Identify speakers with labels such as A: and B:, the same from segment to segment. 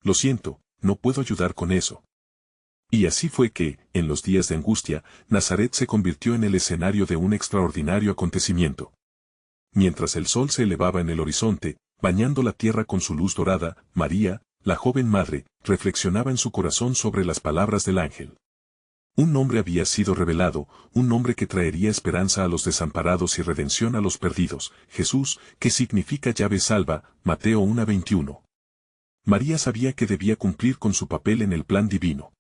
A: Lo siento, no puedo ayudar con eso. Y así fue que, en los días de angustia, Nazaret se convirtió en el escenario de un extraordinario acontecimiento. Mientras el sol se elevaba en el horizonte, bañando la tierra con su luz dorada, María, la joven madre, reflexionaba en su corazón sobre las palabras del ángel. Un nombre había sido revelado, un nombre que traería esperanza a los desamparados y redención a los perdidos, Jesús, que significa llave salva, Mateo 1:21. María sabía que debía cumplir con su papel en el plan divino.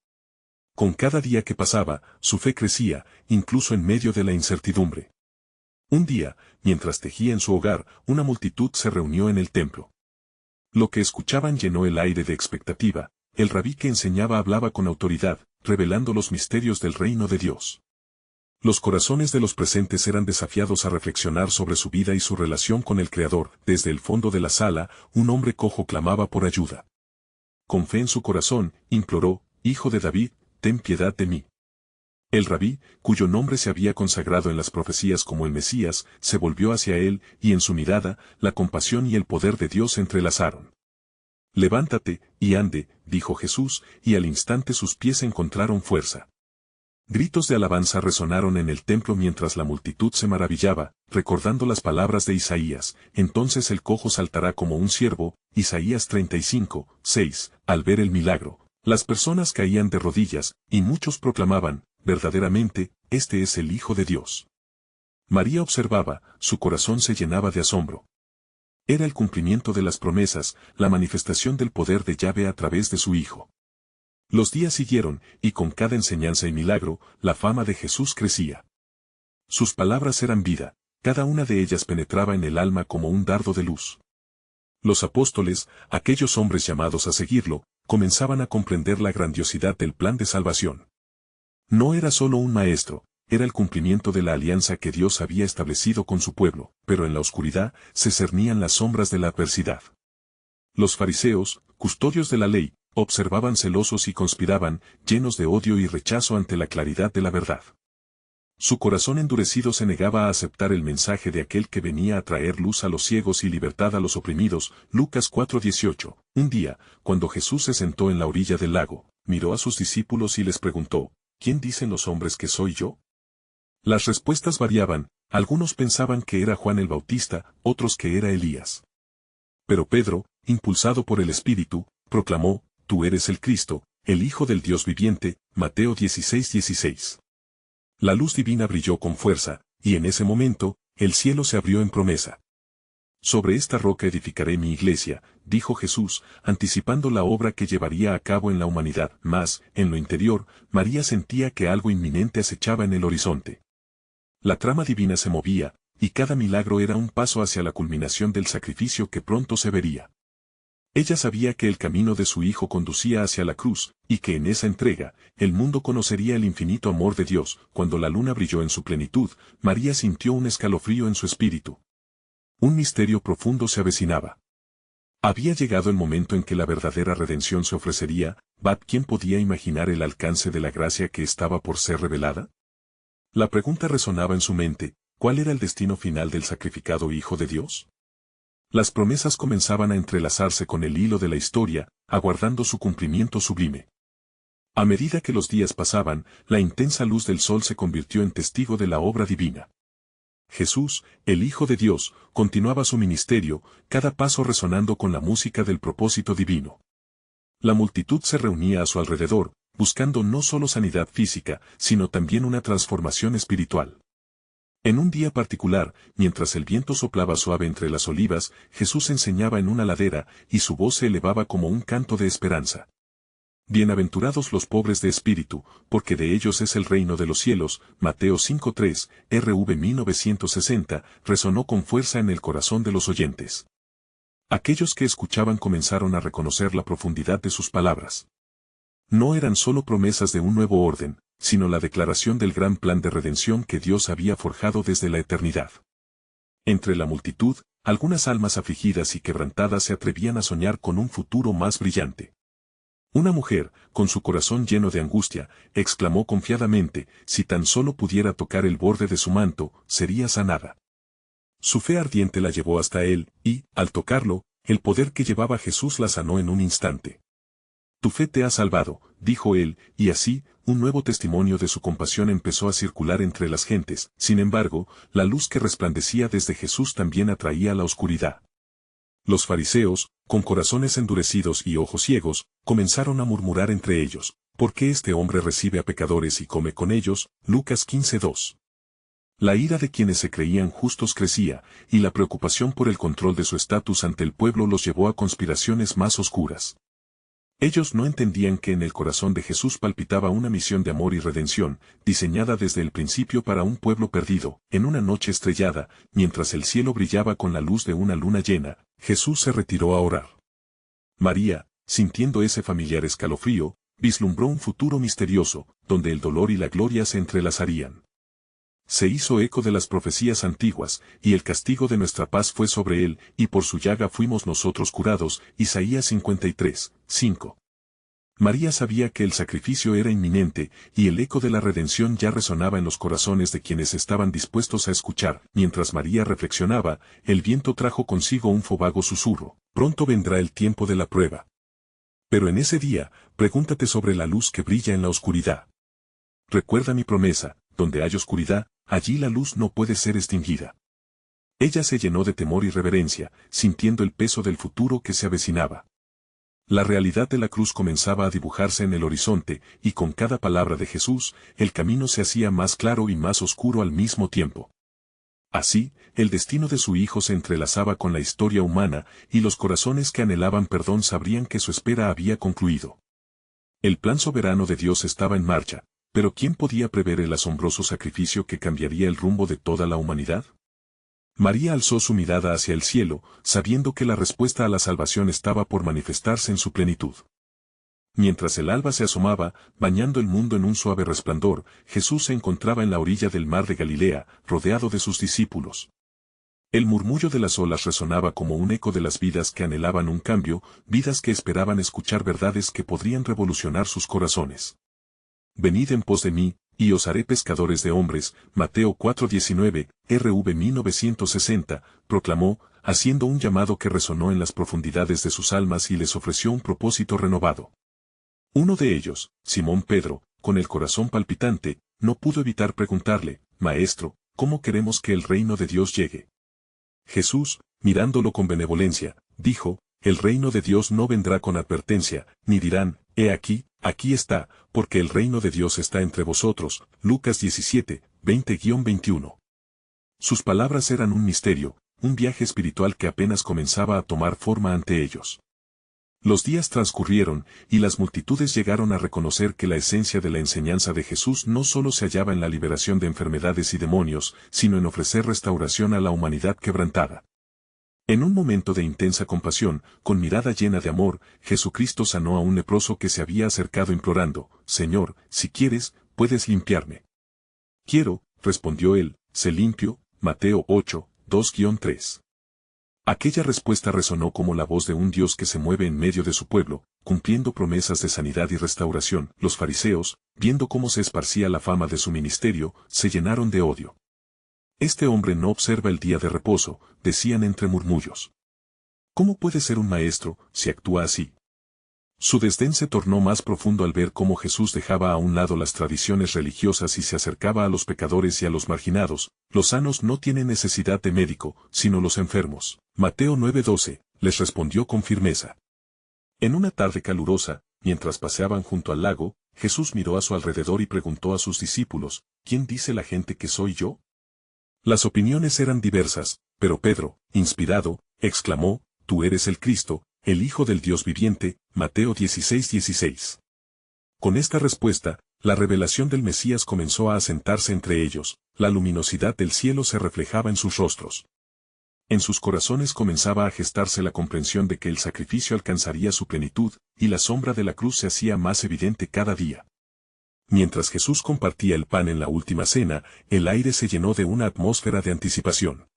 A: Con cada día que pasaba, su fe crecía, incluso en medio de la incertidumbre. Un día, mientras tejía en su hogar, una multitud se reunió en el templo. Lo que escuchaban llenó el aire de expectativa. El rabí que enseñaba hablaba con autoridad, revelando los misterios del reino de Dios. Los corazones de los presentes eran desafiados a reflexionar sobre su vida y su relación con el Creador. Desde el fondo de la sala, un hombre cojo clamaba por ayuda. Con fe en su corazón, imploró: «Hijo de David, ten piedad de mí». El rabí, cuyo nombre se había consagrado en las profecías como el Mesías, se volvió hacia él, y en su mirada, la compasión y el poder de Dios se entrelazaron. «Levántate, y ande», dijo Jesús, y al instante sus pies encontraron fuerza. Gritos de alabanza resonaron en el templo mientras la multitud se maravillaba, recordando las palabras de Isaías: «Entonces el cojo saltará como un ciervo», Isaías 35:6, al ver el milagro. Las personas caían de rodillas, y muchos proclamaban: «Verdaderamente, este es el Hijo de Dios». María observaba, su corazón se llenaba de asombro. Era el cumplimiento de las promesas, la manifestación del poder de Yahvé a través de su Hijo. Los días siguieron, y con cada enseñanza y milagro, la fama de Jesús crecía. Sus palabras eran vida, cada una de ellas penetraba en el alma como un dardo de luz. Los apóstoles, aquellos hombres llamados a seguirlo, comenzaban a comprender la grandiosidad del plan de salvación. No era solo un maestro, era el cumplimiento de la alianza que Dios había establecido con su pueblo, pero en la oscuridad se cernían las sombras de la adversidad. Los fariseos, custodios de la ley, observaban celosos y conspiraban, llenos de odio y rechazo ante la claridad de la verdad. Su corazón endurecido se negaba a aceptar el mensaje de aquel que venía a traer luz a los ciegos y libertad a los oprimidos. Lucas 4:18. Un día, cuando Jesús se sentó en la orilla del lago, miró a sus discípulos y les preguntó: «¿Quién dicen los hombres que soy yo?». Las respuestas variaban, algunos pensaban que era Juan el Bautista, otros que era Elías. Pero Pedro, impulsado por el Espíritu, proclamó: «Tú eres el Cristo, el Hijo del Dios viviente». Mateo 16:16. La luz divina brilló con fuerza, y en ese momento, el cielo se abrió en promesa. «Sobre esta roca edificaré mi iglesia», dijo Jesús, anticipando la obra que llevaría a cabo en la humanidad. Mas, en lo interior, María sentía que algo inminente acechaba en el horizonte. La trama divina se movía, y cada milagro era un paso hacia la culminación del sacrificio que pronto se vería. Ella sabía que el camino de su Hijo conducía hacia la cruz, y que en esa entrega, el mundo conocería el infinito amor de Dios. Cuando la luna brilló en su plenitud, María sintió un escalofrío en su espíritu. Un misterio profundo se avecinaba. Había llegado el momento en que la verdadera redención se ofrecería. ¿Quién podía imaginar el alcance de la gracia que estaba por ser revelada? La pregunta resonaba en su mente: ¿cuál era el destino final del sacrificado Hijo de Dios? Las promesas comenzaban a entrelazarse con el hilo de la historia, aguardando su cumplimiento sublime. A medida que los días pasaban, la intensa luz del sol se convirtió en testigo de la obra divina. Jesús, el Hijo de Dios, continuaba su ministerio, cada paso resonando con la música del propósito divino. La multitud se reunía a su alrededor, buscando no solo sanidad física, sino también una transformación espiritual. En un día particular, mientras el viento soplaba suave entre las olivas, Jesús enseñaba en una ladera, y su voz se elevaba como un canto de esperanza. «Bienaventurados los pobres de espíritu, porque de ellos es el reino de los cielos». Mateo 5:3, RV 1960, resonó con fuerza en el corazón de los oyentes. Aquellos que escuchaban comenzaron a reconocer la profundidad de sus palabras. No eran solo promesas de un nuevo orden, sino la declaración del gran plan de redención que Dios había forjado desde la eternidad. Entre la multitud, algunas almas afligidas y quebrantadas se atrevían a soñar con un futuro más brillante. Una mujer, con su corazón lleno de angustia, exclamó confiadamente: «Si tan solo pudiera tocar el borde de su manto, sería sanada». Su fe ardiente la llevó hasta él, y, al tocarlo, el poder que llevaba Jesús la sanó en un instante. Tu fe te ha salvado, dijo él, y así, un nuevo testimonio de su compasión empezó a circular entre las gentes. Sin embargo, la luz que resplandecía desde Jesús también atraía la oscuridad. Los fariseos, con corazones endurecidos y ojos ciegos, comenzaron a murmurar entre ellos, ¿por qué este hombre recibe a pecadores y come con ellos? Lucas 15:2. La ira de quienes se creían justos crecía, y la preocupación por el control de su estatus ante el pueblo los llevó a conspiraciones más oscuras. Ellos no entendían que en el corazón de Jesús palpitaba una misión de amor y redención, diseñada desde el principio para un pueblo perdido. En una noche estrellada, mientras el cielo brillaba con la luz de una luna llena, Jesús se retiró a orar. María, sintiendo ese familiar escalofrío, vislumbró un futuro misterioso, donde el dolor y la gloria se entrelazarían. Se hizo eco de las profecías antiguas, y el castigo de nuestra paz fue sobre él, y por su llaga fuimos nosotros curados. Isaías 53:5. María sabía que el sacrificio era inminente, y el eco de la redención ya resonaba en los corazones de quienes estaban dispuestos a escuchar. Mientras María reflexionaba, el viento trajo consigo un vago susurro: pronto vendrá el tiempo de la prueba. Pero en ese día, pregúntate sobre la luz que brilla en la oscuridad. Recuerda mi promesa: donde hay oscuridad, allí la luz no puede ser extinguida. Ella se llenó de temor y reverencia, sintiendo el peso del futuro que se avecinaba. La realidad de la cruz comenzaba a dibujarse en el horizonte, y con cada palabra de Jesús, el camino se hacía más claro y más oscuro al mismo tiempo. Así, el destino de su hijo se entrelazaba con la historia humana, y los corazones que anhelaban perdón sabrían que su espera había concluido. El plan soberano de Dios estaba en marcha. Pero ¿quién podía prever el asombroso sacrificio que cambiaría el rumbo de toda la humanidad? María alzó su mirada hacia el cielo, sabiendo que la respuesta a la salvación estaba por manifestarse en su plenitud. Mientras el alba se asomaba, bañando el mundo en un suave resplandor, Jesús se encontraba en la orilla del mar de Galilea, rodeado de sus discípulos. El murmullo de las olas resonaba como un eco de las vidas que anhelaban un cambio, vidas que esperaban escuchar verdades que podrían revolucionar sus corazones. Venid en pos de mí, y os haré pescadores de hombres. Mateo 4:19, RV 1960, proclamó, haciendo un llamado que resonó en las profundidades de sus almas y les ofreció un propósito renovado. Uno de ellos, Simón Pedro, con el corazón palpitante, no pudo evitar preguntarle: Maestro, ¿cómo queremos que el reino de Dios llegue? Jesús, mirándolo con benevolencia, dijo: el reino de Dios no vendrá con advertencia, ni dirán: he aquí, aquí está, porque el reino de Dios está entre vosotros. Lucas 17, 20-21. Sus palabras eran un misterio, un viaje espiritual que apenas comenzaba a tomar forma ante ellos. Los días transcurrieron, y las multitudes llegaron a reconocer que la esencia de la enseñanza de Jesús no solo se hallaba en la liberación de enfermedades y demonios, sino en ofrecer restauración a la humanidad quebrantada. En un momento de intensa compasión, con mirada llena de amor, Jesucristo sanó a un leproso que se había acercado implorando: Señor, si quieres, puedes limpiarme. Quiero, respondió él, sé limpio. Mateo 8, 2-3. Aquella respuesta resonó como la voz de un Dios que se mueve en medio de su pueblo, cumpliendo promesas de sanidad y restauración. Los fariseos, viendo cómo se esparcía la fama de su ministerio, se llenaron de odio. Este hombre no observa el día de reposo, decían entre murmullos. ¿Cómo puede ser un maestro, si actúa así? Su desdén se tornó más profundo al ver cómo Jesús dejaba a un lado las tradiciones religiosas y se acercaba a los pecadores y a los marginados. Los sanos no tienen necesidad de médico, sino los enfermos. Mateo 9:12, les respondió con firmeza. En una tarde calurosa, mientras paseaban junto al lago, Jesús miró a su alrededor y preguntó a sus discípulos: ¿quién dice la gente que soy yo? Las opiniones eran diversas, pero Pedro, inspirado, exclamó: Tú eres el Cristo, el Hijo del Dios viviente. Mateo 16:16. Con esta respuesta, la revelación del Mesías comenzó a asentarse entre ellos, la luminosidad del cielo se reflejaba en sus rostros. En sus corazones comenzaba a gestarse la comprensión de que el sacrificio alcanzaría su plenitud, y la sombra de la cruz se hacía más evidente cada día. Mientras Jesús compartía el pan en la última cena, el aire se llenó de una atmósfera de anticipación.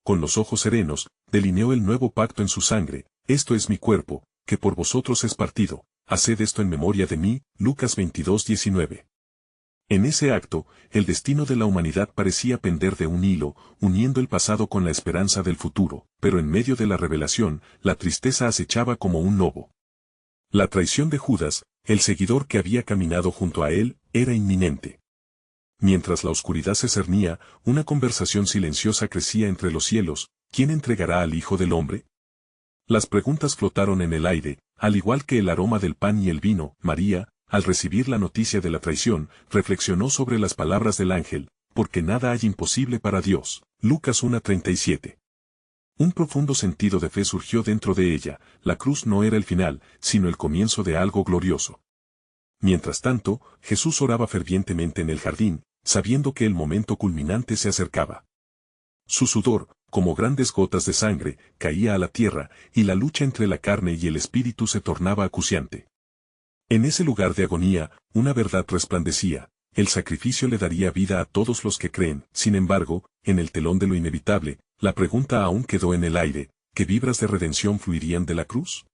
A: Con los ojos serenos, delineó el nuevo pacto en su sangre: esto es mi cuerpo, que por vosotros es partido, haced esto en memoria de mí. Lucas 22:19. En ese acto, el destino de la humanidad parecía pender de un hilo, uniendo el pasado con la esperanza del futuro, pero en medio de la revelación, la tristeza acechaba como un lobo. La traición de Judas, el seguidor que había caminado junto a él, era inminente. Mientras la oscuridad se cernía, una conversación silenciosa crecía entre los cielos. ¿Quién entregará al Hijo del Hombre? Las preguntas flotaron en el aire, al igual que el aroma del pan y el vino. María, al recibir la noticia de la traición, reflexionó sobre las palabras del ángel, porque nada hay imposible para Dios. Lucas 1:37. Un profundo sentido de fe surgió dentro de ella. La cruz no era el final, sino el comienzo de algo glorioso. Mientras tanto, Jesús oraba fervientemente en el jardín, sabiendo que el momento culminante se acercaba. Su sudor, como grandes gotas de sangre, caía a la tierra, y la lucha entre la carne y el espíritu se tornaba acuciante. En ese lugar de agonía, una verdad resplandecía: el sacrificio le daría vida a todos los que creen. Sin embargo, en el telón de lo inevitable, la pregunta aún quedó en el aire: ¿qué vibras de redención fluirían de la cruz?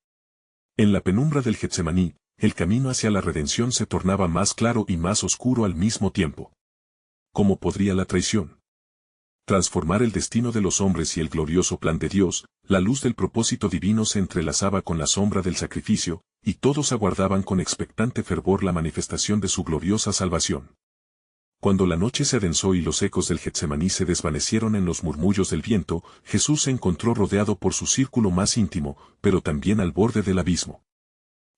A: En la penumbra del Getsemaní, el camino hacia la redención se tornaba más claro y más oscuro al mismo tiempo. ¿Cómo podría la traición transformar el destino de los hombres y el glorioso plan de Dios? La luz del propósito divino se entrelazaba con la sombra del sacrificio, y todos aguardaban con expectante fervor la manifestación de su gloriosa salvación. Cuando la noche se adensó y los ecos del Getsemaní se desvanecieron en los murmullos del viento, Jesús se encontró rodeado por su círculo más íntimo, pero también al borde del abismo.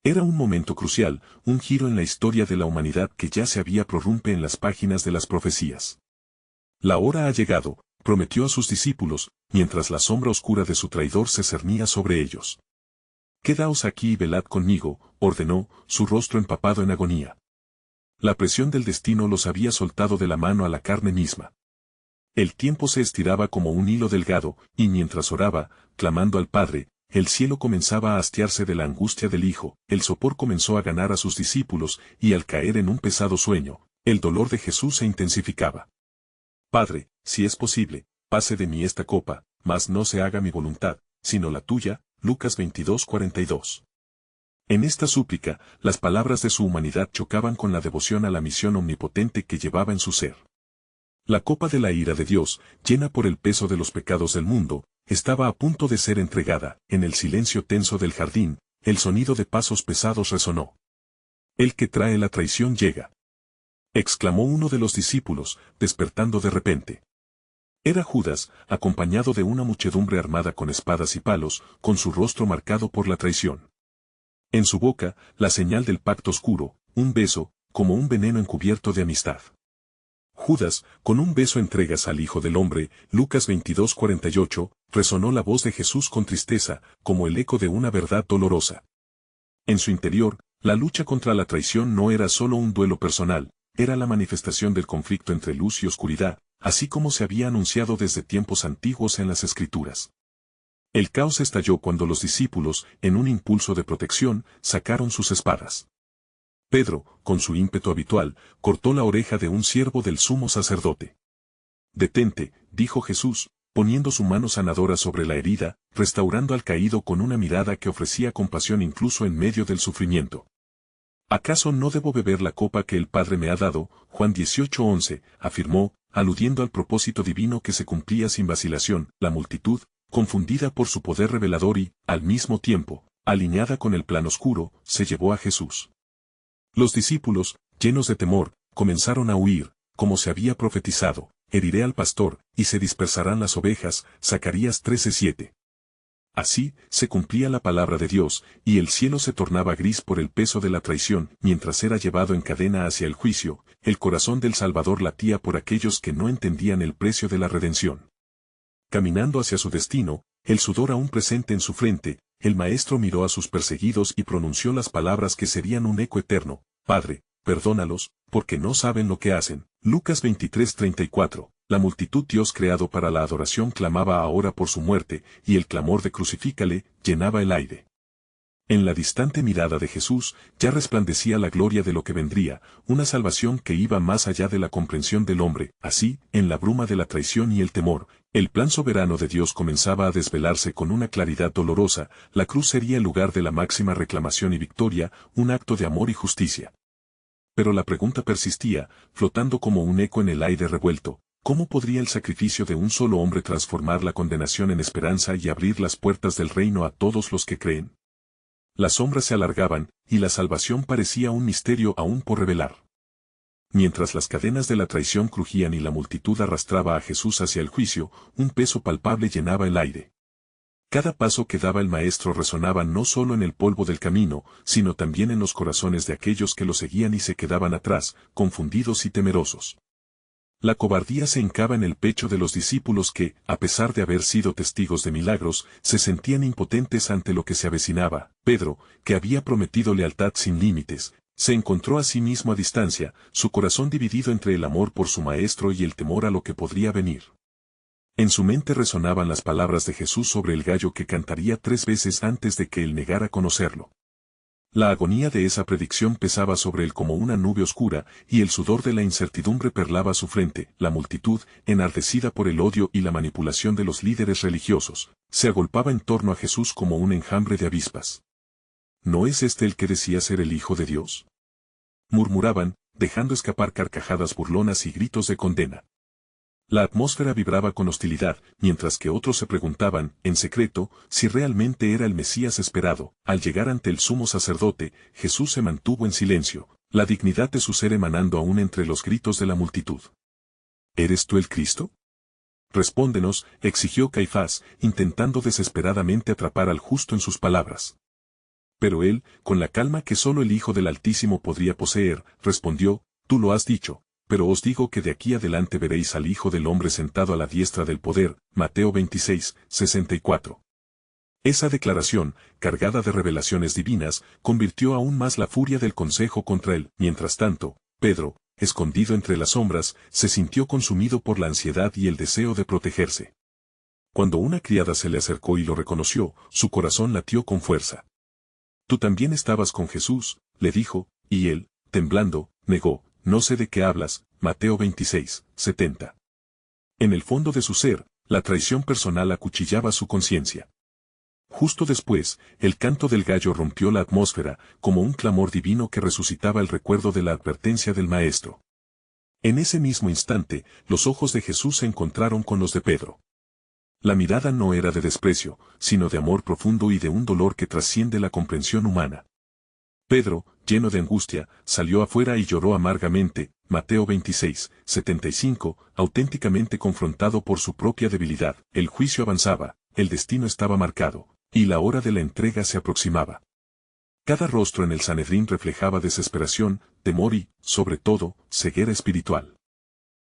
A: Era un momento crucial, un giro en la historia de la humanidad que ya se había prorrumpe en las páginas de las profecías. La hora ha llegado, prometió a sus discípulos, mientras la sombra oscura de su traidor se cernía sobre ellos. Quedaos aquí y velad conmigo, ordenó, su rostro empapado en agonía. La presión del destino los había soltado de la mano a la carne misma. El tiempo se estiraba como un hilo delgado, y mientras oraba, clamando al Padre, el cielo comenzaba a hastiarse de la angustia del Hijo. El sopor comenzó a ganar a sus discípulos, y al caer en un pesado sueño, el dolor de Jesús se intensificaba. Padre, si es posible, pase de mí esta copa, mas no se haga mi voluntad, sino la tuya. Lucas 22:42. En esta súplica, las palabras de su humanidad chocaban con la devoción a la misión omnipotente que llevaba en su ser. La copa de la ira de Dios, llena por el peso de los pecados del mundo, estaba a punto de ser entregada. En el silencio tenso del jardín, el sonido de pasos pesados resonó. El que trae la traición llega, exclamó uno de los discípulos, despertando de repente. Era Judas, acompañado de una muchedumbre armada con espadas y palos, con su rostro marcado por la traición. En su boca, la señal del pacto oscuro, un beso, como un veneno encubierto de amistad. Judas, con un beso entregas al Hijo del Hombre. Lucas 22:48, resonó la voz de Jesús con tristeza, como el eco de una verdad dolorosa. En su interior, la lucha contra la traición no era solo un duelo personal, era la manifestación del conflicto entre luz y oscuridad, así como se había anunciado desde tiempos antiguos en las Escrituras. El caos estalló cuando los discípulos, en un impulso de protección, sacaron sus espadas. Pedro, con su ímpetu habitual, cortó la oreja de un siervo del sumo sacerdote. «Detente», dijo Jesús, poniendo su mano sanadora sobre la herida, restaurando al caído con una mirada que ofrecía compasión incluso en medio del sufrimiento. «¿Acaso no debo beber la copa que el Padre me ha dado?». Juan 18:11, afirmó, aludiendo al propósito divino que se cumplía sin vacilación. La multitud, confundida por su poder revelador y, al mismo tiempo, alineada con el plan oscuro, se llevó a Jesús. Los discípulos, llenos de temor, comenzaron a huir, como se había profetizado: «Heriré al pastor, y se dispersarán las ovejas». Zacarías 13:7. Así, se cumplía la palabra de Dios, y el cielo se tornaba gris por el peso de la traición. Mientras era llevado en cadena hacia el juicio, el corazón del Salvador latía por aquellos que no entendían el precio de la redención. Caminando hacia su destino, el sudor aún presente en su frente, el Maestro miró a sus perseguidos y pronunció las palabras que serían un eco eterno: «Padre, perdónalos, porque no saben lo que hacen». Lucas 23:34. La multitud, Dios creado para la adoración, clamaba ahora por su muerte, y el clamor de «crucifícale» llenaba el aire. En la distante mirada de Jesús, ya resplandecía la gloria de lo que vendría, una salvación que iba más allá de la comprensión del hombre. Así, en la bruma de la traición y el temor, el plan soberano de Dios comenzaba a desvelarse con una claridad dolorosa. La cruz sería el lugar de la máxima reclamación y victoria, un acto de amor y justicia. Pero la pregunta persistía, flotando como un eco en el aire revuelto: ¿cómo podría el sacrificio de un solo hombre transformar la condenación en esperanza y abrir las puertas del reino a todos los que creen? Las sombras se alargaban, y la salvación parecía un misterio aún por revelar. Mientras las cadenas de la traición crujían y la multitud arrastraba a Jesús hacia el juicio, un peso palpable llenaba el aire. Cada paso que daba el Maestro resonaba no solo en el polvo del camino, sino también en los corazones de aquellos que lo seguían y se quedaban atrás, confundidos y temerosos. La cobardía se hincaba en el pecho de los discípulos que, a pesar de haber sido testigos de milagros, se sentían impotentes ante lo que se avecinaba. Pedro, que había prometido lealtad sin límites, se encontró a sí mismo a distancia, su corazón dividido entre el amor por su Maestro y el temor a lo que podría venir. En su mente resonaban las palabras de Jesús sobre el gallo que cantaría 3 veces antes de que él negara conocerlo. La agonía de esa predicción pesaba sobre él como una nube oscura, y el sudor de la incertidumbre perlaba su frente. La multitud, enardecida por el odio y la manipulación de los líderes religiosos, se agolpaba en torno a Jesús como un enjambre de avispas. ¿No es este el que decía ser el Hijo de Dios?, murmuraban, dejando escapar carcajadas burlonas y gritos de condena. La atmósfera vibraba con hostilidad, mientras que otros se preguntaban, en secreto, si realmente era el Mesías esperado. Al llegar ante el sumo sacerdote, Jesús se mantuvo en silencio, la dignidad de su ser emanando aún entre los gritos de la multitud. ¿Eres tú el Cristo? Respóndenos, exigió Caifás, intentando desesperadamente atrapar al justo en sus palabras. Pero él, con la calma que solo el Hijo del Altísimo podría poseer, respondió, tú lo has dicho. Pero os digo que de aquí adelante veréis al Hijo del Hombre sentado a la diestra del poder. Mateo 26, 64. Esa declaración, cargada de revelaciones divinas, convirtió aún más la furia del consejo contra él. Mientras tanto, Pedro, escondido entre las sombras, se sintió consumido por la ansiedad y el deseo de protegerse. Cuando una criada se le acercó y lo reconoció, su corazón latió con fuerza. Tú también estabas con Jesús, le dijo, y él, temblando, negó. No sé de qué hablas, Mateo 26, 70. En el fondo de su ser, la traición personal acuchillaba su conciencia. Justo después, el canto del gallo rompió la atmósfera, como un clamor divino que resucitaba el recuerdo de la advertencia del Maestro. En ese mismo instante, los ojos de Jesús se encontraron con los de Pedro. La mirada no era de desprecio, sino de amor profundo y de un dolor que trasciende la comprensión humana. Pedro, lleno de angustia, salió afuera y lloró amargamente. Mateo 26, 75, auténticamente confrontado por su propia debilidad. El juicio avanzaba, el destino estaba marcado, y la hora de la entrega se aproximaba. Cada rostro en el Sanedrín reflejaba desesperación, temor y, sobre todo, ceguera espiritual.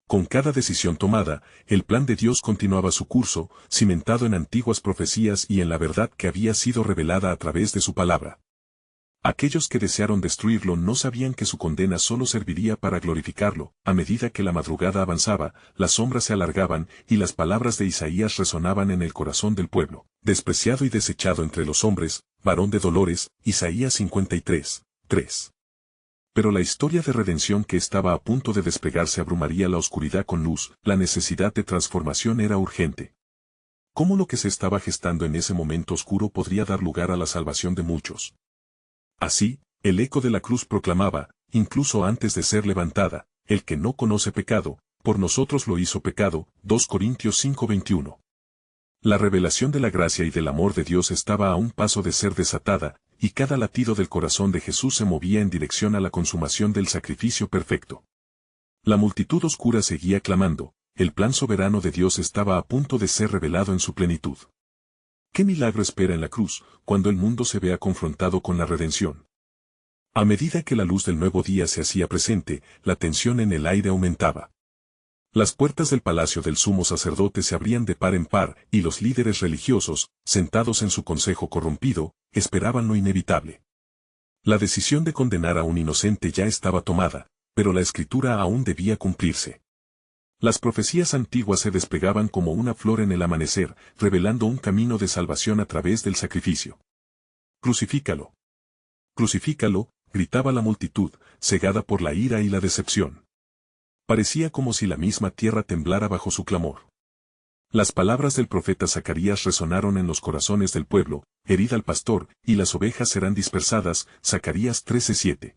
A: Con cada decisión tomada, el plan de Dios continuaba su curso, cimentado en antiguas profecías y en la verdad que había sido revelada a través de su palabra. Aquellos que desearon destruirlo no sabían que su condena solo serviría para glorificarlo. A medida que la madrugada avanzaba, las sombras se alargaban, y las palabras de Isaías resonaban en el corazón del pueblo. Despreciado y desechado entre los hombres, varón de dolores, Isaías 53, 3. Pero la historia de redención que estaba a punto de desplegarse abrumaría la oscuridad con luz. La necesidad de transformación era urgente. ¿Cómo lo que se estaba gestando en ese momento oscuro podría dar lugar a la salvación de muchos? Así, el eco de la cruz proclamaba, incluso antes de ser levantada, el que no conoce pecado, por nosotros lo hizo pecado. 2 Corintios 5:21. La revelación de la gracia y del amor de Dios estaba a un paso de ser desatada, y cada latido del corazón de Jesús se movía en dirección a la consumación del sacrificio perfecto. La multitud oscura seguía clamando, el plan soberano de Dios estaba a punto de ser revelado en su plenitud. ¿Qué milagro espera en la cruz, cuando el mundo se vea confrontado con la redención? A medida que la luz del nuevo día se hacía presente, la tensión en el aire aumentaba. Las puertas del palacio del sumo sacerdote se abrían de par en par, y los líderes religiosos, sentados en su consejo corrompido, esperaban lo inevitable. La decisión de condenar a un inocente ya estaba tomada, pero la escritura aún debía cumplirse. Las profecías antiguas se desplegaban como una flor en el amanecer, revelando un camino de salvación a través del sacrificio. «Crucifícalo. Crucifícalo», gritaba la multitud, cegada por la ira y la decepción. Parecía como si la misma tierra temblara bajo su clamor. Las palabras del profeta Zacarías resonaron en los corazones del pueblo: «Herid al pastor, y las ovejas serán dispersadas», Zacarías 13:7.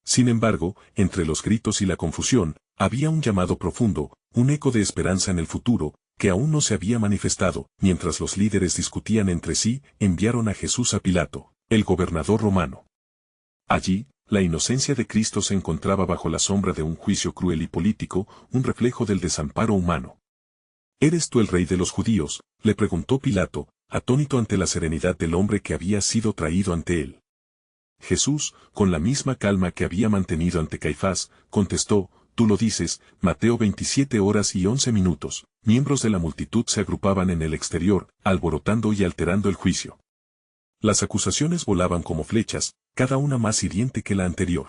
A: Sin embargo, entre los gritos y la confusión, había un llamado profundo, un eco de esperanza en el futuro, que aún no se había manifestado. Mientras los líderes discutían entre sí, enviaron a Jesús a Pilato. El gobernador romano. Allí, la inocencia de Cristo se encontraba bajo la sombra de un juicio cruel y político, un reflejo del desamparo humano. ¿Eres tú el rey de los judíos?, le preguntó Pilato, atónito ante la serenidad del hombre que había sido traído ante él. Jesús, con la misma calma que había mantenido ante Caifás, contestó: tú lo dices. Mateo 27:11. Miembros de la multitud se agrupaban en el exterior, alborotando y alterando el juicio. Las acusaciones volaban como flechas, cada una más hiriente que la anterior.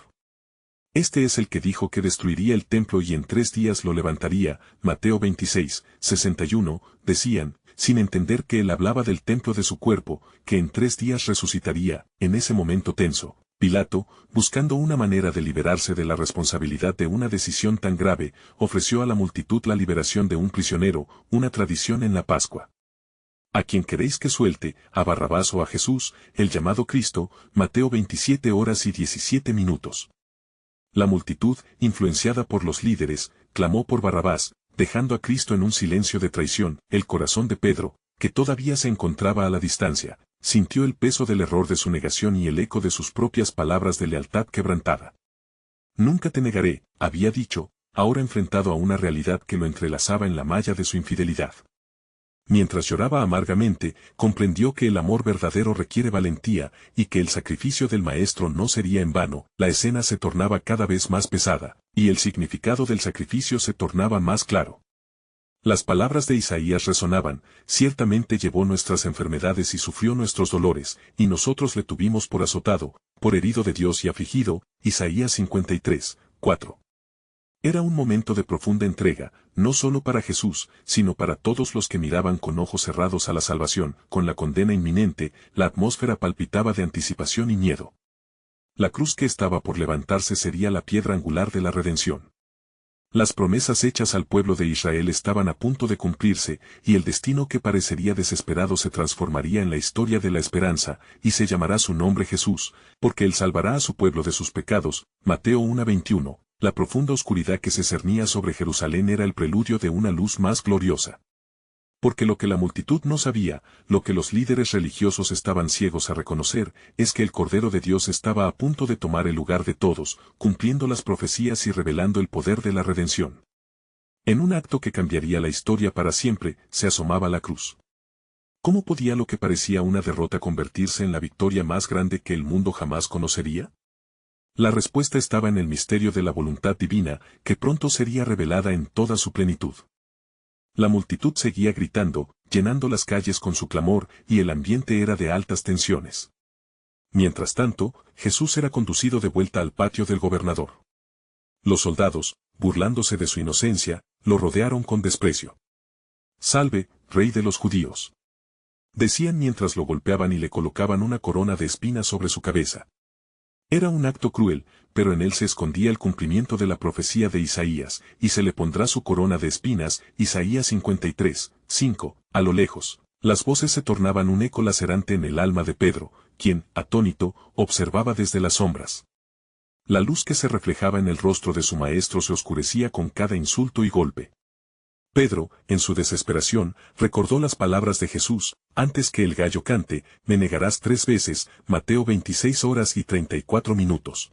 A: Este es el que dijo que destruiría el templo y en 3 días lo levantaría. Mateo 26:61, decían, sin entender que él hablaba del templo de su cuerpo, que en 3 días resucitaría. En ese momento tenso, Pilato, buscando una manera de liberarse de la responsabilidad de una decisión tan grave, ofreció a la multitud la liberación de un prisionero, una tradición en la Pascua. ¿A quién queréis que suelte, a Barrabás o a Jesús, el llamado Cristo? Mateo 27:17. La multitud, influenciada por los líderes, clamó por Barrabás, dejando a Cristo en un silencio de traición. El corazón de Pedro, que todavía se encontraba a la distancia, sintió el peso del error de su negación y el eco de sus propias palabras de lealtad quebrantada. Nunca te negaré, había dicho, ahora enfrentado a una realidad que lo entrelazaba en la malla de su infidelidad. Mientras lloraba amargamente, comprendió que el amor verdadero requiere valentía, y que el sacrificio del Maestro no sería en vano. La escena se tornaba cada vez más pesada, y el significado del sacrificio se tornaba más claro. Las palabras de Isaías resonaban: ciertamente llevó nuestras enfermedades y sufrió nuestros dolores, y nosotros le tuvimos por azotado, por herido de Dios y afligido. Isaías 53:4. Era un momento de profunda entrega, no solo para Jesús, sino para todos los que miraban con ojos cerrados a la salvación. Con la condena inminente, la atmósfera palpitaba de anticipación y miedo. La cruz que estaba por levantarse sería la piedra angular de la redención. Las promesas hechas al pueblo de Israel estaban a punto de cumplirse, y el destino que parecería desesperado se transformaría en la historia de la esperanza, y se llamará su nombre Jesús, porque él salvará a su pueblo de sus pecados. Mateo 1:21. La profunda oscuridad que se cernía sobre Jerusalén era el preludio de una luz más gloriosa. Porque lo que la multitud no sabía, lo que los líderes religiosos estaban ciegos a reconocer, es que el Cordero de Dios estaba a punto de tomar el lugar de todos, cumpliendo las profecías y revelando el poder de la redención. En un acto que cambiaría la historia para siempre, se asomaba la cruz. ¿Cómo podía lo que parecía una derrota convertirse en la victoria más grande que el mundo jamás conocería? La respuesta estaba en el misterio de la voluntad divina, que pronto sería revelada en toda su plenitud. La multitud seguía gritando, llenando las calles con su clamor, y el ambiente era de altas tensiones. Mientras tanto, Jesús era conducido de vuelta al patio del gobernador. Los soldados, burlándose de su inocencia, lo rodearon con desprecio. «Salve, rey de los judíos», decían mientras lo golpeaban y le colocaban una corona de espinas sobre su cabeza. Era un acto cruel, pero en él se escondía el cumplimiento de la profecía de Isaías: y se le pondrá su corona de espinas. Isaías 53:5. A lo lejos, las voces se tornaban un eco lacerante en el alma de Pedro, quien, atónito, observaba desde las sombras. La luz que se reflejaba en el rostro de su maestro se oscurecía con cada insulto y golpe. Pedro, en su desesperación, recordó las palabras de Jesús: antes que el gallo cante, me negarás 3 veces. Mateo 26:34.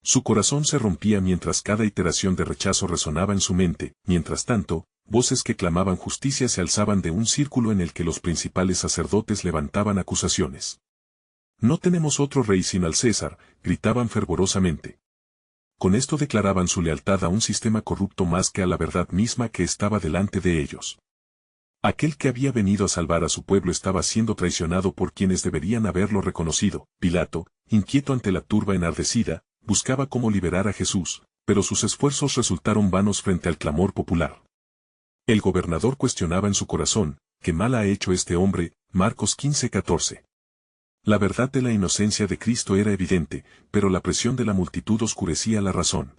A: Su corazón se rompía mientras cada iteración de rechazo resonaba en su mente. Mientras tanto, voces que clamaban justicia se alzaban de un círculo en el que los principales sacerdotes levantaban acusaciones. No tenemos otro rey sino al César, gritaban fervorosamente. Con esto declaraban su lealtad a un sistema corrupto más que a la verdad misma que estaba delante de ellos. Aquel que había venido a salvar a su pueblo estaba siendo traicionado por quienes deberían haberlo reconocido. Pilato, inquieto ante la turba enardecida, buscaba cómo liberar a Jesús, pero sus esfuerzos resultaron vanos frente al clamor popular. El gobernador cuestionaba en su corazón: ¿qué mal ha hecho este hombre? Marcos 15:14. La verdad de la inocencia de Cristo era evidente, pero la presión de la multitud oscurecía la razón.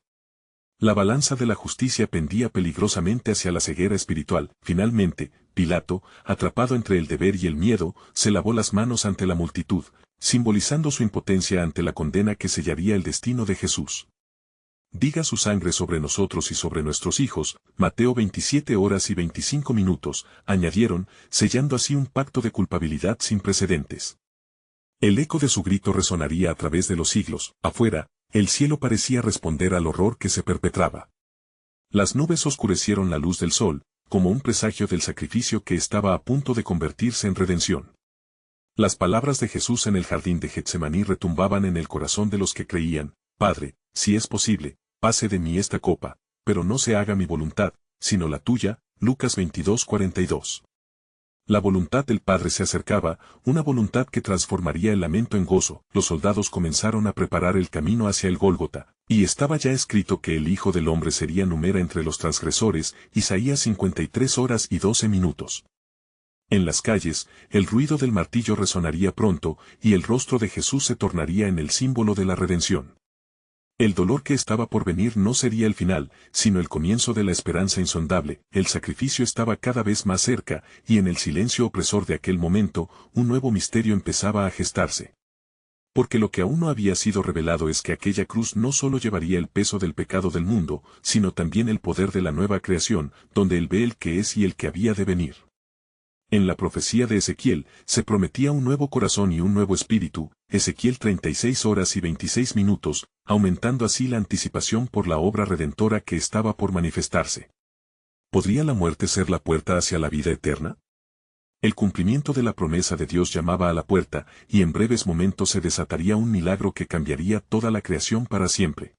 A: La balanza de la justicia pendía peligrosamente hacia la ceguera espiritual. Finalmente, Pilato, atrapado entre el deber y el miedo, se lavó las manos ante la multitud, simbolizando su impotencia ante la condena que sellaría el destino de Jesús. Diga su sangre sobre nosotros y sobre nuestros hijos. Mateo 27:25, añadieron, sellando así un pacto de culpabilidad sin precedentes. El eco de su grito resonaría a través de los siglos. Afuera, el cielo parecía responder al horror que se perpetraba. Las nubes oscurecieron la luz del sol, como un presagio del sacrificio que estaba a punto de convertirse en redención. Las palabras de Jesús en el jardín de Getsemaní retumbaban en el corazón de los que creían: Padre, si es posible, pase de mí esta copa, pero no se haga mi voluntad, sino la tuya. Lucas 22:42. La voluntad del Padre se acercaba, una voluntad que transformaría el lamento en gozo. Los soldados comenzaron a preparar el camino hacia el Gólgota, y estaba ya escrito que el Hijo del Hombre sería número entre los transgresores. Isaías 53:12. En las calles, el ruido del martillo resonaría pronto, y el rostro de Jesús se tornaría en el símbolo de la redención. El dolor que estaba por venir no sería el final, sino el comienzo de la esperanza insondable. El sacrificio estaba cada vez más cerca, y en el silencio opresor de aquel momento, un nuevo misterio empezaba a gestarse. Porque lo que aún no había sido revelado es que aquella cruz no solo llevaría el peso del pecado del mundo, sino también el poder de la nueva creación, donde él ve el que es y el que había de venir. En la profecía de Ezequiel, se prometía un nuevo corazón y un nuevo espíritu, Ezequiel 36:26, aumentando así la anticipación por la obra redentora que estaba por manifestarse. ¿Podría la muerte ser la puerta hacia la vida eterna? El cumplimiento de la promesa de Dios llamaba a la puerta, y en breves momentos se desataría un milagro que cambiaría toda la creación para siempre.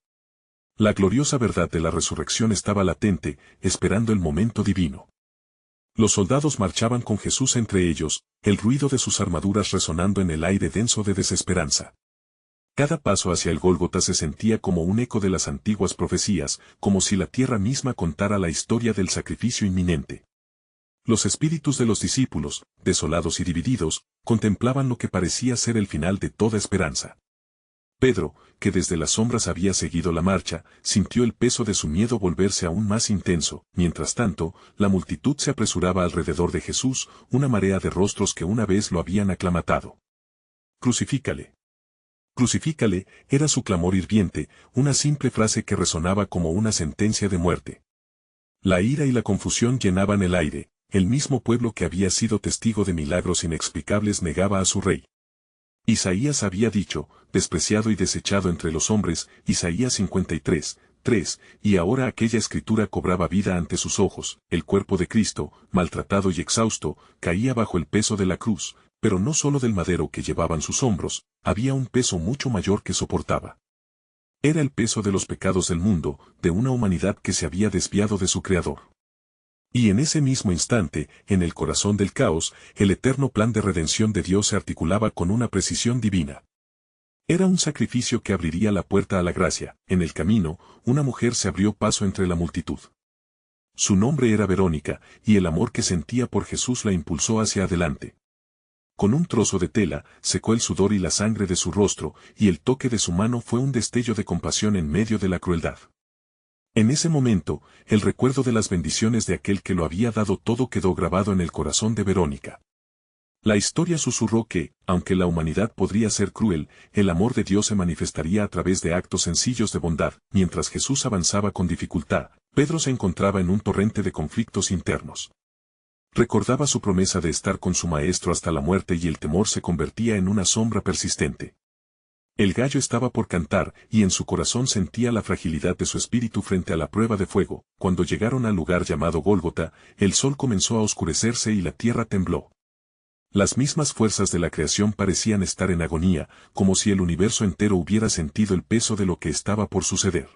A: La gloriosa verdad de la resurrección estaba latente, esperando el momento divino. Los soldados marchaban con Jesús entre ellos, el ruido de sus armaduras resonando en el aire denso de desesperanza. Cada paso hacia el Gólgota se sentía como un eco de las antiguas profecías, como si la tierra misma contara la historia del sacrificio inminente. Los espíritus de los discípulos, desolados y divididos, contemplaban lo que parecía ser el final de toda esperanza. Pedro, que desde las sombras había seguido la marcha, sintió el peso de su miedo volverse aún más intenso. Mientras tanto, la multitud se apresuraba alrededor de Jesús, una marea de rostros que una vez lo habían aclamatado. «Crucifícale. Crucifícale», era su clamor hirviente, una simple frase que resonaba como una sentencia de muerte. La ira y la confusión llenaban el aire, el mismo pueblo que había sido testigo de milagros inexplicables negaba a su rey. Isaías había dicho: despreciado y desechado entre los hombres, Isaías 53:3, y ahora aquella escritura cobraba vida ante sus ojos. El cuerpo de Cristo, maltratado y exhausto, caía bajo el peso de la cruz, pero no solo del madero que llevaban sus hombros, había un peso mucho mayor que soportaba. Era el peso de los pecados del mundo, de una humanidad que se había desviado de su Creador. Y en ese mismo instante, en el corazón del caos, el eterno plan de redención de Dios se articulaba con una precisión divina. Era un sacrificio que abriría la puerta a la gracia. En el camino, una mujer se abrió paso entre la multitud. Su nombre era Verónica, y el amor que sentía por Jesús la impulsó hacia adelante. Con un trozo de tela, secó el sudor y la sangre de su rostro, y el toque de su mano fue un destello de compasión en medio de la crueldad. En ese momento, el recuerdo de las bendiciones de aquel que lo había dado todo quedó grabado en el corazón de Verónica. La historia susurró que, aunque la humanidad podría ser cruel, el amor de Dios se manifestaría a través de actos sencillos de bondad. Mientras Jesús avanzaba con dificultad, Pedro se encontraba en un torrente de conflictos internos. Recordaba su promesa de estar con su maestro hasta la muerte y el temor se convertía en una sombra persistente. El gallo estaba por cantar, y en su corazón sentía la fragilidad de su espíritu frente a la prueba de fuego. Cuando llegaron al lugar llamado Gólgota, el sol comenzó a oscurecerse y la tierra tembló. Las mismas fuerzas de la creación parecían estar en agonía, como si el universo entero hubiera sentido el peso de lo que estaba por suceder.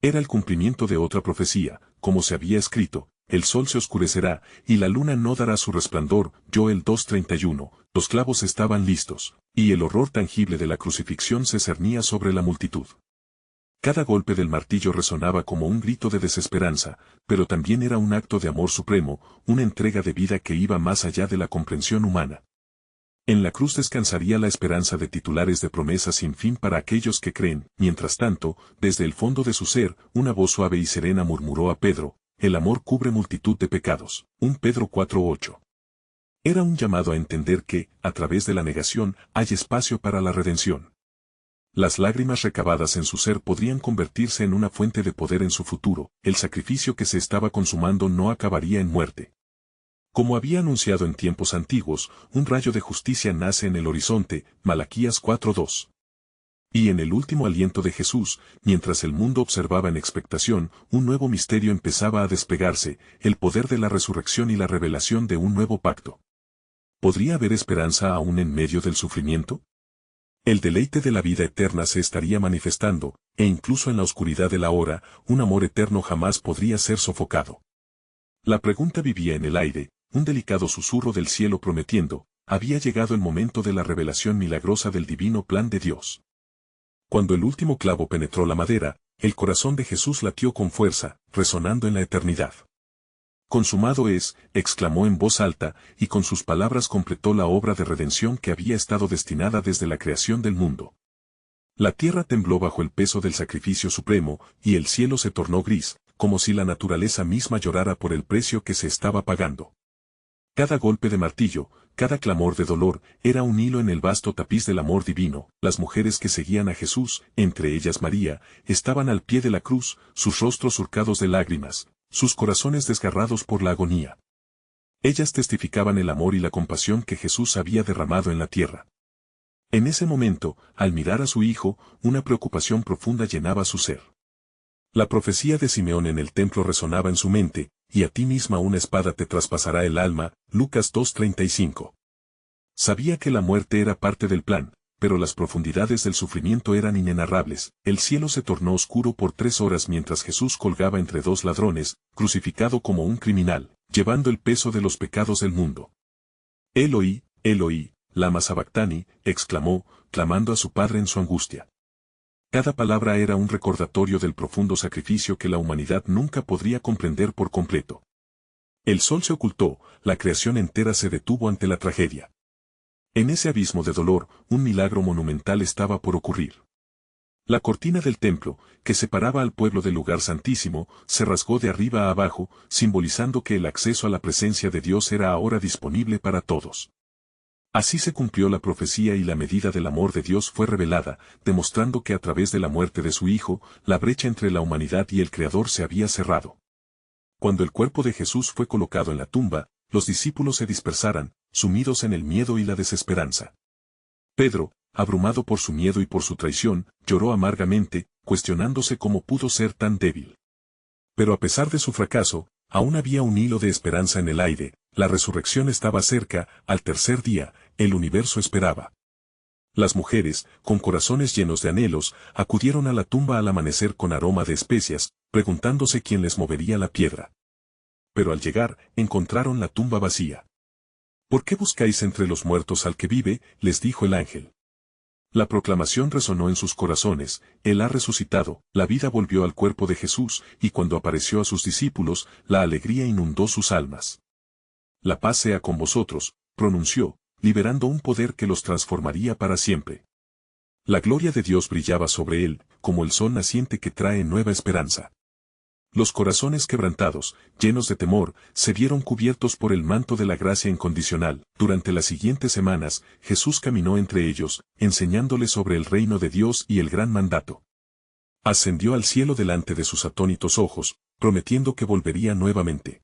A: Era el cumplimiento de otra profecía, como se había escrito: el sol se oscurecerá, y la luna no dará su resplandor. Joel 2:31. Los clavos estaban listos, y el horror tangible de la crucifixión se cernía sobre la multitud. Cada golpe del martillo resonaba como un grito de desesperanza, pero también era un acto de amor supremo, una entrega de vida que iba más allá de la comprensión humana. En la cruz descansaría la esperanza de titulares de promesas sin fin para aquellos que creen. Mientras tanto, desde el fondo de su ser, una voz suave y serena murmuró a Pedro: el amor cubre multitud de pecados. 1 Pedro 4:8. Era un llamado a entender que, a través de la negación, hay espacio para la redención. Las lágrimas recabadas en su ser podrían convertirse en una fuente de poder en su futuro. El sacrificio que se estaba consumando no acabaría en muerte. Como había anunciado en tiempos antiguos, un rayo de justicia nace en el horizonte, Malaquías 4:2. Y en el último aliento de Jesús, mientras el mundo observaba en expectación, un nuevo misterio empezaba a despegarse, el poder de la resurrección y la revelación de un nuevo pacto. ¿Podría haber esperanza aún en medio del sufrimiento? El deleite de la vida eterna se estaría manifestando, e incluso en la oscuridad de la hora, un amor eterno jamás podría ser sofocado. La pregunta vivía en el aire, un delicado susurro del cielo prometiendo, había llegado el momento de la revelación milagrosa del divino plan de Dios. Cuando el último clavo penetró la madera, el corazón de Jesús latió con fuerza, resonando en la eternidad. Consumado es, exclamó en voz alta, y con sus palabras completó la obra de redención que había estado destinada desde la creación del mundo. La tierra tembló bajo el peso del sacrificio supremo, y el cielo se tornó gris, como si la naturaleza misma llorara por el precio que se estaba pagando. Cada golpe de martillo, cada clamor de dolor, era un hilo en el vasto tapiz del amor divino. Las mujeres que seguían a Jesús, entre ellas María, estaban al pie de la cruz, sus rostros surcados de lágrimas, sus corazones desgarrados por la agonía. Ellas testificaban el amor y la compasión que Jesús había derramado en la tierra. En ese momento, al mirar a su hijo, una preocupación profunda llenaba su ser. La profecía de Simeón en el templo resonaba en su mente, y a ti misma una espada te traspasará el alma, Lucas 2:35. Sabía que la muerte era parte del plan, pero las profundidades del sufrimiento eran inenarrables. El cielo se tornó oscuro por 3 horas mientras Jesús colgaba entre 2 ladrones, crucificado como un criminal, llevando el peso de los pecados del mundo. Eloi, Eloi, lama sabactani, exclamó, clamando a su padre en su angustia. Cada palabra era un recordatorio del profundo sacrificio que la humanidad nunca podría comprender por completo. El sol se ocultó, la creación entera se detuvo ante la tragedia. En ese abismo de dolor, un milagro monumental estaba por ocurrir. La cortina del templo, que separaba al pueblo del lugar santísimo, se rasgó de arriba a abajo, simbolizando que el acceso a la presencia de Dios era ahora disponible para todos. Así se cumplió la profecía y la medida del amor de Dios fue revelada, demostrando que a través de la muerte de su Hijo, la brecha entre la humanidad y el Creador se había cerrado. Cuando el cuerpo de Jesús fue colocado en la tumba, los discípulos se dispersaron, sumidos en el miedo y la desesperanza. Pedro, abrumado por su miedo y por su traición, lloró amargamente, cuestionándose cómo pudo ser tan débil. Pero a pesar de su fracaso, aún había un hilo de esperanza en el aire, la resurrección estaba cerca, al tercer día, el universo esperaba. Las mujeres, con corazones llenos de anhelos, acudieron a la tumba al amanecer con aroma de especias, preguntándose quién les movería la piedra. Pero al llegar, encontraron la tumba vacía. ¿Por qué buscáis entre los muertos al que vive?, les dijo el ángel. La proclamación resonó en sus corazones, Él ha resucitado, la vida volvió al cuerpo de Jesús, y cuando apareció a sus discípulos, la alegría inundó sus almas. La paz sea con vosotros, pronunció, liberando un poder que los transformaría para siempre. La gloria de Dios brillaba sobre él, como el sol naciente que trae nueva esperanza. Los corazones quebrantados, llenos de temor, se vieron cubiertos por el manto de la gracia incondicional. Durante las siguientes semanas, Jesús caminó entre ellos, enseñándoles sobre el reino de Dios y el gran mandato. Ascendió al cielo delante de sus atónitos ojos, prometiendo que volvería nuevamente.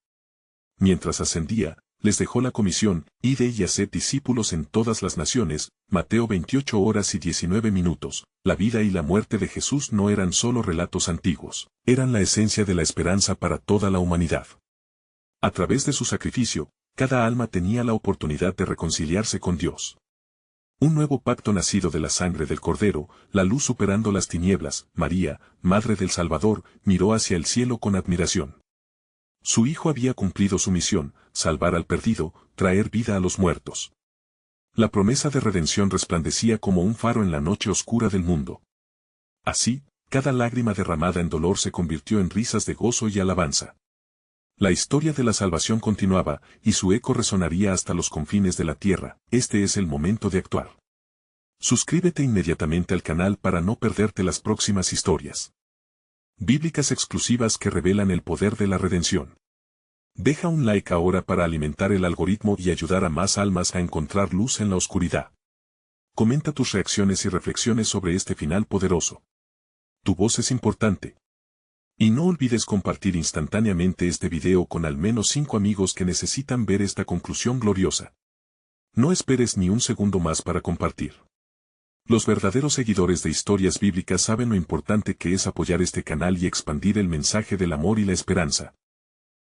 A: Mientras ascendía, les dejó la comisión, id y haced discípulos en todas las naciones, Mateo 28:19. La vida y la muerte de Jesús no eran solo relatos antiguos, eran la esencia de la esperanza para toda la humanidad. A través de su sacrificio, cada alma tenía la oportunidad de reconciliarse con Dios. Un nuevo pacto nacido de la sangre del Cordero, la luz superando las tinieblas. María, Madre del Salvador, miró hacia el cielo con admiración. Su Hijo había cumplido su misión, salvar al perdido, traer vida a los muertos. La promesa de redención resplandecía como un faro en la noche oscura del mundo. Así, cada lágrima derramada en dolor se convirtió en risas de gozo y alabanza. La historia de la salvación continuaba, y su eco resonaría hasta los confines de la tierra. Este es el momento de actuar. Suscríbete inmediatamente al canal para no perderte las próximas historias bíblicas exclusivas que revelan el poder de la redención. Deja un like ahora para alimentar el algoritmo y ayudar a más almas a encontrar luz en la oscuridad. Comenta tus reacciones y reflexiones sobre este final poderoso. Tu voz es importante. Y no olvides compartir instantáneamente este video con al menos 5 amigos que necesitan ver esta conclusión gloriosa. No esperes ni un segundo más para compartir. Los verdaderos seguidores de historias bíblicas saben lo importante que es apoyar este canal y expandir el mensaje del amor y la esperanza.